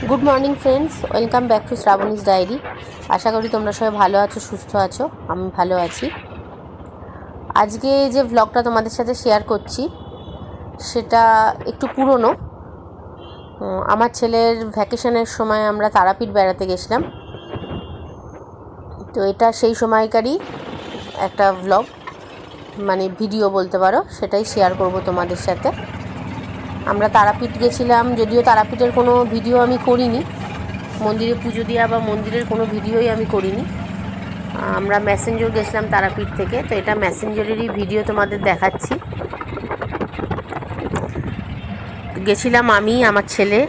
Good morning friends, welcome back to Srabani's diary. আশা করি তোমরা সবাই ভালো আছো, সুস্থ আছো। আমি ভালো আছি। আজকে যে ভ্লগটা তোমাদের সাথে শেয়ার করছি সেটা একটু পুরনো। আমার ছেলের ভ্যাকেশনের সময় আমরা তারাপীঠ বেড়াতে গেছিলাম, তো এটা সেই সময়কারই একটা ভ্লগ, মানে ভিডিও বলতে পারো। সেটাই শেয়ার করব তোমাদের সাথে। আমরা তারাপীঠ গেছিলাম, যদিও তারাপীঠের কোনো ভিডিও আমি করিনি, মন্দিরে পুজো দেওয়া বা মন্দিরের কোনো ভিডিওই আমি করিনি। আমরা ম্যাসেঞ্জর গেছিলাম তারাপীঠ থেকে, তো এটা ম্যাসেঞ্জরেরই ভিডিও তোমাদের দেখাচ্ছি। গেছিলাম আমি, আমার ছেলে,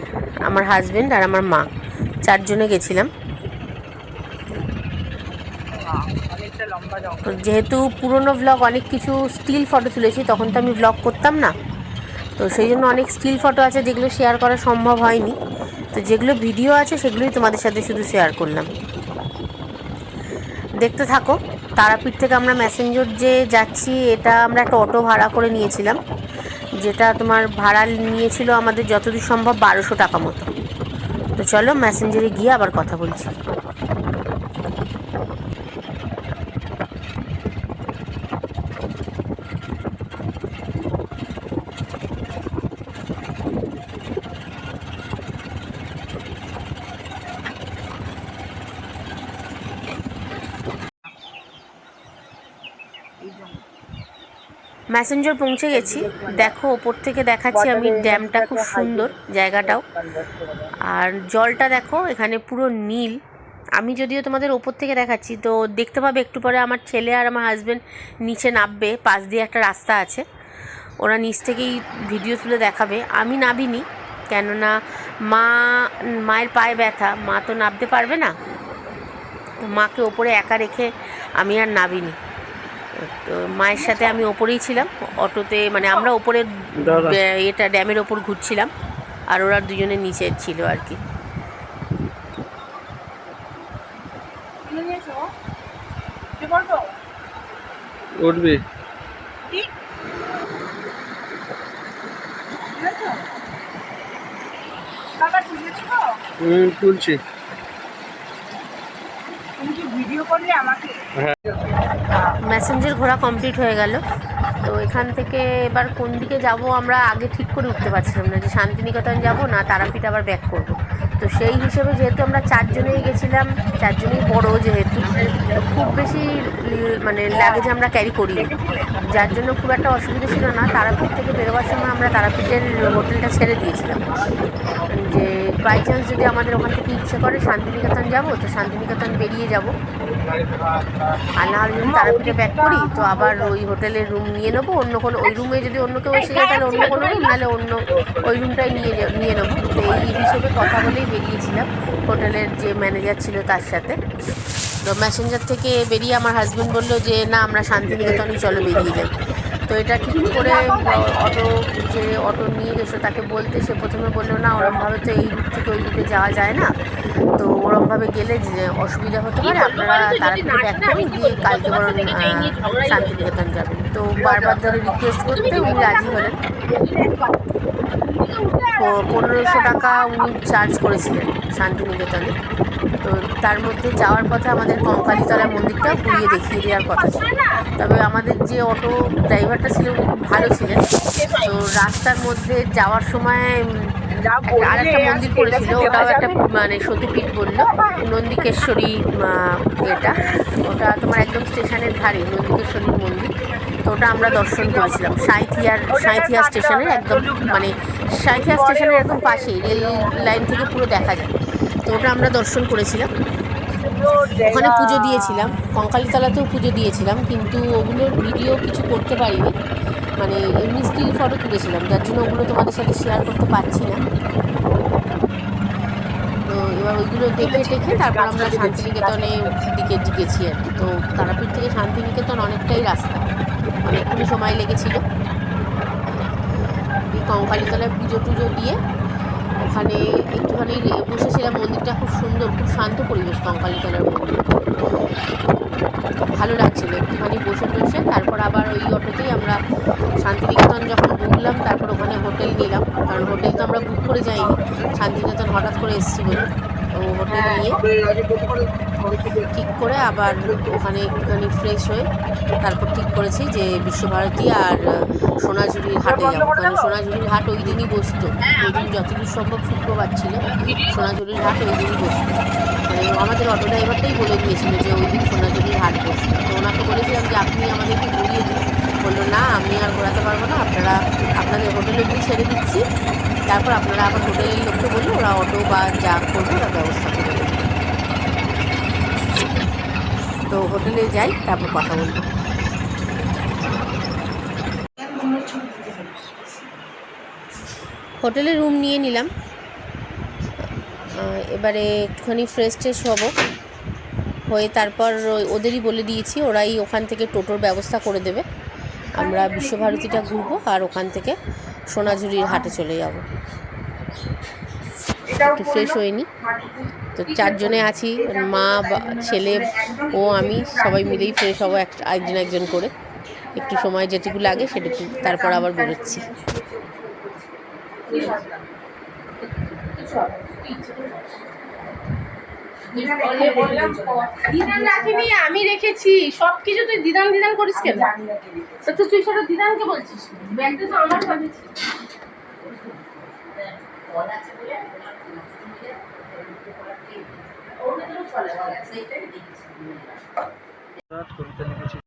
আমার হাজব্যান্ড আর আমার মা, চারজনে গেছিলাম। যেহেতু পুরনো ভ্লগ, অনেক কিছু স্টিল ফটো তুলেছি, তখন তো আমি ভ্লগ করতাম না, তো সেই জন্য অনেক স্টিল ফটো আছে যেগুলো শেয়ার করা সম্ভব হয়নি। তো যেগুলো ভিডিও আছে সেগুলোই তোমাদের সাথে শুধু শেয়ার করলাম। দেখতে থাকো। তারাপীঠ থেকে আমরা ম্যাসেঞ্জর যে যাচ্ছি, এটা আমরা একটা অটো ভাড়া করে নিয়েছিলাম, যেটা তোমার ভাড়া নিয়েছিল আমাদের যতদূর সম্ভব 1200 টাকা মতো। তো চলো ম্যাসেঞ্জরে গিয়ে আবার কথা বলছি। ম্যাসেঞ্জর পৌঁছে গেছি। দেখো, ওপর থেকে দেখাচ্ছি আমি ড্যামটা, খুব সুন্দর জায়গাটাও। আর জলটা দেখো, এখানে পুরো নীল। আমি যদিও তোমাদের ওপর থেকে দেখাচ্ছি, তো দেখতে পাবে একটু পরে আমার ছেলে আর আমার হাজব্যান্ড নিচে নামবে, পাশ দিয়ে একটা রাস্তা আছে, ওরা নিচ থেকেই ভিডিও তুলে দেখাবে। আমি নামিনি, কেননা মায়ের পায়ে ব্যথা, মা তো নামতে পারবে না, তো মাকে ওপরে একা রেখে আমি আর নামিনি। তো মায়ের সাথে আমি ওপরেই ছিলাম অটোতে, মানে আমরা ওপরে এটা ড্যামের ওপর ঘুরছিলাম, আর ওরা দুজনে নিচে ছিল আর কি। উঠবি তুলছি। ম্যাসেঞ্জর ঘোরা কমপ্লিট হয়ে গেল। তো এখান থেকে এবার কোন দিকে যাব আমরা আগে ঠিক করে উঠতে পারছিলাম না, যে শান্তিনিকেতন যাব না তারাপীঠ আবার ব্যাক করব। তো সেই হিসেবে যেহেতু আমরা চারজনেই গেছিলাম, চারজনেই বড় যেহেতু, খুব বেশি মানে লাগেজ আমরা ক্যারি করিনি, যার জন্য খুব একটা অসুবিধা ছিল না। তারাপীঠ থেকে বেরোবার সময় আমরা তারাপীঠের হোটেলটা ছেড়ে দিয়েছিলাম, যে বাই চান্স যদি আমাদের ওখান থেকে ইচ্ছে করে শান্তিনিকেতন যাব, তো শান্তিনিকেতন বেরিয়ে যাব, আর না হলে যদি তারাপীঠে ব্যাক করি তো আবার ওই হোটেলের রুম নিয়ে নেবো। অন্য কোনো ওই রুমে যদি অন্য কেউ এসে যায় তাহলে অন্য কোনো রুম, নাহলে অন্য ওই রুমটাই নিয়ে নেবো। তো এই হিসেবে কথা বলেই বেরিয়েছিলাম হোটেলের যে ম্যানেজার ছিল তার সাথে। তো ম্যাসেঞ্জার থেকে বেরিয়ে আমার হাজব্যান্ড বললো যে না, আমরা শান্তিনিকেতনই চলো, বেরিয়ে যাই। তো এটা ঠিক করে অটো নিয়ে গেছো তাকে বলতে, সে প্রথমে বললো না, ওরমভাবে তো এই রুট থেকে ওই রুটে যাওয়া যায় না, তো ওরমভাবে গেলে যে অসুবিধা হতে পারে, আপনারা তাড়াতাড়ি ব্যাক করুন, দিয়ে কালকে বরং শান্তিনিকেতন যাবেন। তো বারবার ধরে রিকোয়েস্ট করতে উনি রাজি হলেন। 1500 টাকা উনি চার্জ করেছিলেন শান্তিনিকেতনে। তো তার মধ্যে যাওয়ার পথে আমাদের কঙ্কালীতলা মন্দিরটাও ঘুরিয়ে দেখিয়ে দেওয়ার কথা ছিল। তবে আমাদের যে অটো ড্রাইভারটা ছিল উনি খুব ভালো ছিলেন। তো রাস্তার মধ্যে যাওয়ার সময় আর একটা মন্দির পড়েছিল, ওটাও একটা মানে সতীপীঠ বললো, নন্দিকেশ্বরী। এটা ওটা তোমার একদম স্টেশনের ধারে নন্দিকেশ্বরী মন্দির। তো ওটা আমরা দর্শন করেছিলাম সাঁইথিয়া স্টেশনের একদম, মানে সাঁইথিয়া স্টেশনের একদম পাশেই, রেল লাইন থেকে পুরো দেখা যায়। তো ওটা আমরা দর্শন করেছিলাম, ওখানে পুজো দিয়েছিলাম, কঙ্কালীতলাতেও পুজো দিয়েছিলাম, কিন্তু ওগুলোর ভিডিও কিছু করতে পারিনি, মানে এমনি স্টিল ফটো তুলেছিলাম, যার জন্য ওগুলো তোমাদের সাথে শেয়ার করতে পারছি না। তো এবার ওইগুলো দেখে তারপর আমরা শান্তিনিকেতনের দিকে গেছি আর কি। তো তারাপীঠ থেকে শান্তিনিকেতন অনেকটাই রাস্তা, অনেকক্ষণ সময় লেগেছিল। কঙ্কালীতলায় পুজো টুজো দিয়ে ওখানে একটুখানি বসেছিলাম। মন্দিরটা খুব সুন্দর, খুব শান্ত পরিবেশ, কঙ্কালীতলার মন্দির। ভালো লাগছিলো একটুখানি বসে বসে। তারপর আবার ওই অটোতেই আমরা শান্তিনিকেতন যখন ঢুকলাম, তারপর ওখানে হোটেল নিলাম, কারণ হোটেল তো আমরা বুক করে যাইনি, শান্তিনিকেতন হঠাৎ করে এসেছি বলে। তো হোটেল নিয়ে ঠিক করে আবার ওখানে একটুখানি ফ্রেশ হয়ে তারপর ঠিক করেছি যে বিশ্বভারতী আর সোনাঝুরির হাটে যাবো, কারণ সোনাঝুরির হাট ওই দিনই বসতো। ওই দিন যতদূর সম্ভব শুক্রবার ছিল, সোনাঝুরির হাট ওই দিনই বসতো। মানে আমাদের অটো ড্রাইভারটাই বলে দিয়েছিল যে ওই দিন সোনাঝুরির হাট বসতো। তো ওনাকে বলেছিলাম যে আপনি আমাদেরকে ঘুরিয়ে দিন। বললো না, আমি আর ঘোরাতে পারবো না, আপনারা আপনাদের হোটেলে গিয়ে ছেড়ে দিচ্ছি, তারপর আপনারা আবার হোটেলের লোককে বললে ওরা অটো বা যা করবে ওরা ব্যবস্থা করে দেবে। তো হোটেলে যাই, তারপর কথা বলবো। হোটেলে রুম নিয়ে নিলাম। এবারে একটুখানি ফ্রেশ ট্রেশ হবো, হয়ে তারপর ওদেরই বলে দিয়েছি, ওরাই ওখান থেকে টোটোর ব্যবস্থা করে দেবে। আমরা বিশ্বভারতীটা ঘুরবো আর ওখান থেকে সোনাঝুরির হাটে চলে যাব। একটু ফ্রেশ হয়নি তো, চারজনে আছি, মা, ছেলে, ও, আমি, সবাই মিলেই ফ্রেশ হবো একজন একজন করে। একটু সময় যেটুকু লাগে সেটুকু, তারপর আবার বেরোচ্ছি। দিদান রাখিনি, আমি রেখেছি সবকিছু। তুই দিদান দিদান করিস কেন? তো তুই সেটা দিদানকে বলছিস, ব্যাগটা তো আমার কাছে ছিল। কবিতা লিখেছি।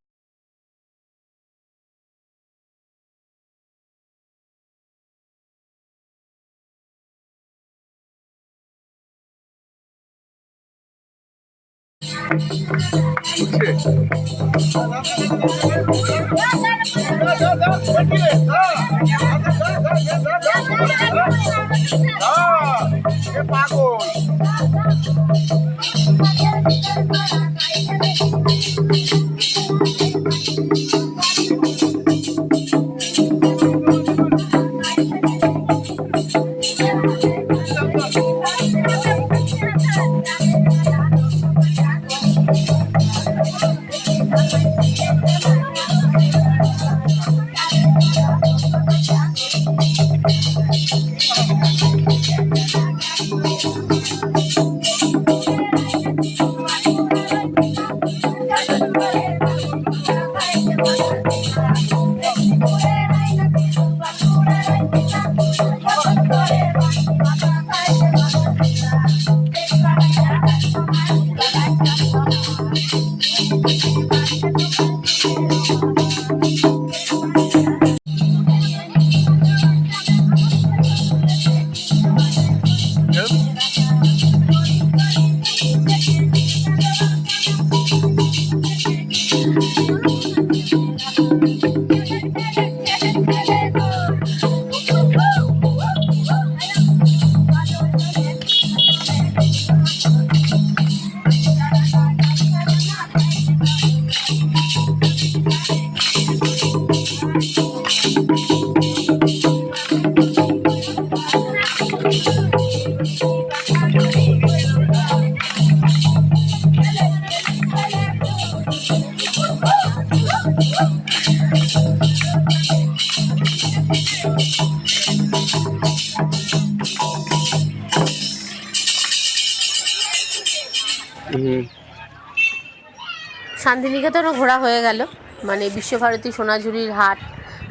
শান্তিনিকেতনও ঘোরা হয়ে গেল, মানে বিশ্বভারতী, সোনাঝুরির হাট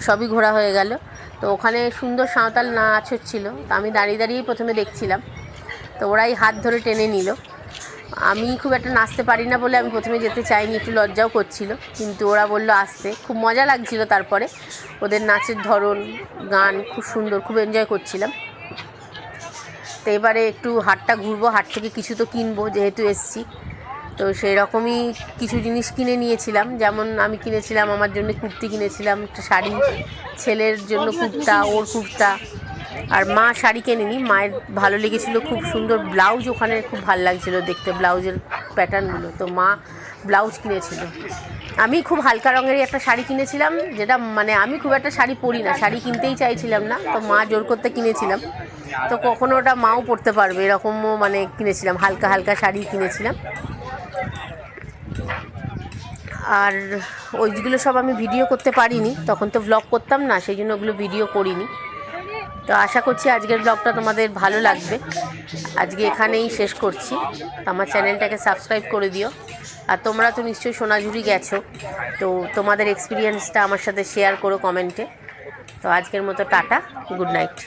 সবই ঘোরা হয়ে গেল। তো ওখানে সুন্দর সাঁওতাল নাচ হচ্ছিলো, তো আমি দাঁড়িয়ে দাঁড়িয়েই প্রথমে দেখছিলাম। তো ওরাই হাত ধরে টেনে নিল। আমি খুব একটা নাচতে পারি না বলে আমি প্রথমে যেতে চাইনি, একটু লজ্জাও করছিল, কিন্তু ওরা বলল আসতে। খুব মজা লাগছিল। তারপরে ওদের নাচের ধরন, গান খুব সুন্দর, খুব এনজয় করছিলাম। তো এবারে একটু হাটটা ঘুরবো, হাট থেকে কিছু তো কিনবো যেহেতু এসছি। তো সেই রকমই কিছু জিনিস কিনে নিয়েছিলাম। যেমন আমি কিনেছিলাম আমার জন্য কুর্তি, কিনেছিলাম একটা শাড়ি, ছেলের জন্য কুর্তা, ওর কুর্তা। আর মা শাড়ি কেনেনি, মায়ের ভালো লেগেছিলো, খুব সুন্দর ব্লাউজ ওখানে, খুব ভালো লাগছিলো দেখতে ব্লাউজের প্যাটার্নগুলো। তো মা ব্লাউজ কিনেছিল। আমি খুব হালকা রঙেরই একটা শাড়ি কিনেছিলাম, যেটা মানে আমি খুব একটা শাড়ি পরি না, শাড়ি কিনতেই চাইছিলাম না, তো মা জোর করতে কিনেছিলাম। তো কখনো ওটা মাও পরতে পারবে এরকমও মানে কিনেছিলাম, হালকা হালকা শাড়ি কিনেছিলাম। আর ওইগুলো সব আমি ভিডিও করতে পারিনি, তখন তো ব্লগ করতাম না, সেই জন্য ওগুলো ভিডিও করিনি। তো আশা করছি আজকের ব্লগটা তোমাদের ভালো লাগবে। আজকে এখানেই শেষ করছি। তো আমার চ্যানেলটাকে সাবস্ক্রাইব করে দিও। আর তোমরা তো নিশ্চয়ই সোনাঝুরি গেছো, তো তোমাদের এক্সপিরিয়েন্সটা আমার সাথে শেয়ার করো কমেন্টে। তো আজকের মতো টাটা, গুড নাইট।